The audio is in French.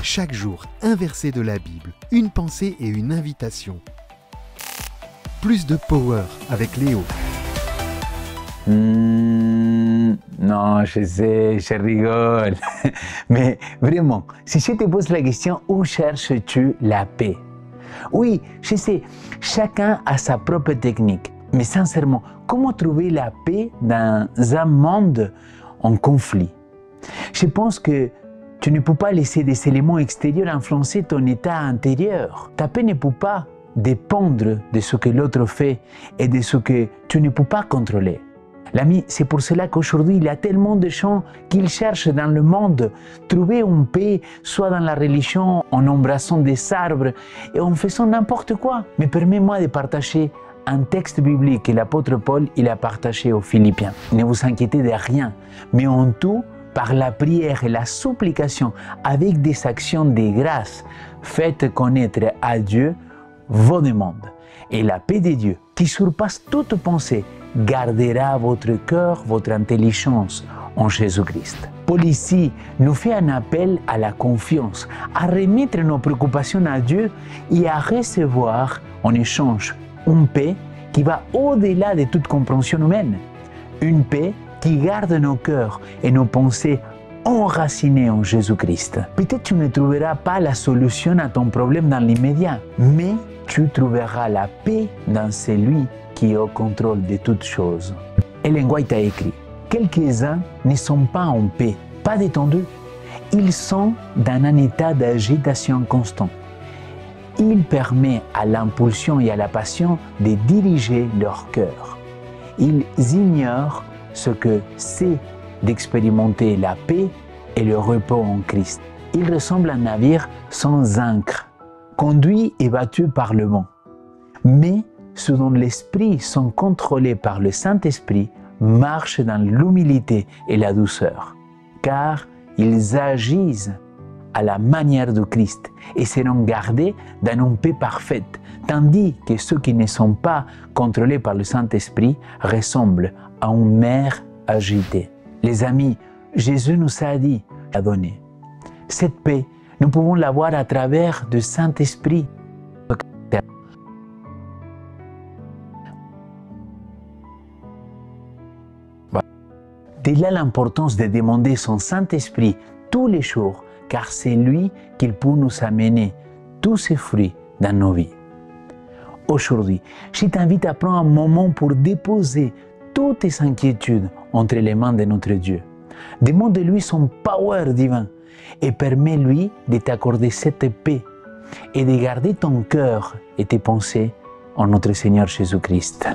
Chaque jour, un verset de la Bible, une pensée et une invitation. Plus de power avec Léo. Non, je sais, je rigole. Mais vraiment, si je te pose la question, où cherches-tu la paix? Oui, je sais, chacun a sa propre technique. Mais sincèrement, comment trouver la paix dans un monde en conflit? Je pense que tu ne peux pas laisser des éléments extérieurs influencer ton état intérieur. Ta paix ne peut pas dépendre de ce que l'autre fait et de ce que tu ne peux pas contrôler. L'ami, c'est pour cela qu'aujourd'hui, il y a tellement de gens qui cherchent dans le monde trouver une paix, soit dans la religion, en embrassant des arbres et en faisant n'importe quoi. Mais permets-moi de partager un texte biblique que l'apôtre Paul il a partagé aux Philippiens. Ne vous inquiétez de rien, mais en tout, par la prière et la supplication, avec des actions de grâce, faites connaître à Dieu vos demandes. Et la paix de Dieu, qui surpasse toute pensée, gardera votre cœur, votre intelligence en Jésus-Christ. Paul ici nous fait un appel à la confiance, à remettre nos préoccupations à Dieu et à recevoir en échange une paix qui va au-delà de toute compréhension humaine. Une paix qui garde nos cœurs et nos pensées enracinés en Jésus-Christ. Peut-être tu ne trouveras pas la solution à ton problème dans l'immédiat, mais tu trouveras la paix dans celui qui est au contrôle de toutes choses. Ellen White a écrit: quelques-uns ne sont pas en paix, pas détendus. Ils sont dans un état d'agitation constant. Il permet à l'impulsion et à la passion de diriger leur cœur. Ils ignorent ce que c'est d'expérimenter la paix et le repos en Christ. Ils ressemblent à un navire sans ancre, conduit et battu par le vent. Mais ceux dont l'esprit sont contrôlés par le Saint-Esprit marchent dans l'humilité et la douceur, car ils agissent à la manière de Christ et seront gardés dans une paix parfaite, tandis que ceux qui ne sont pas contrôlés par le Saint-Esprit ressemblent à une mer agitée. Les amis, Jésus nous a dit, a donné. Cette paix, nous pouvons l'avoir à travers le Saint-Esprit. De là l'importance de demander son Saint-Esprit tous les jours, car c'est lui qui peut nous amener tous ces fruits dans nos vies. Aujourd'hui, je t'invite à prendre un moment pour déposer toutes tes inquiétudes entre les mains de notre Dieu. Demande-lui son power divin et permets-lui de t'accorder cette paix et de garder ton cœur et tes pensées en notre Seigneur Jésus-Christ.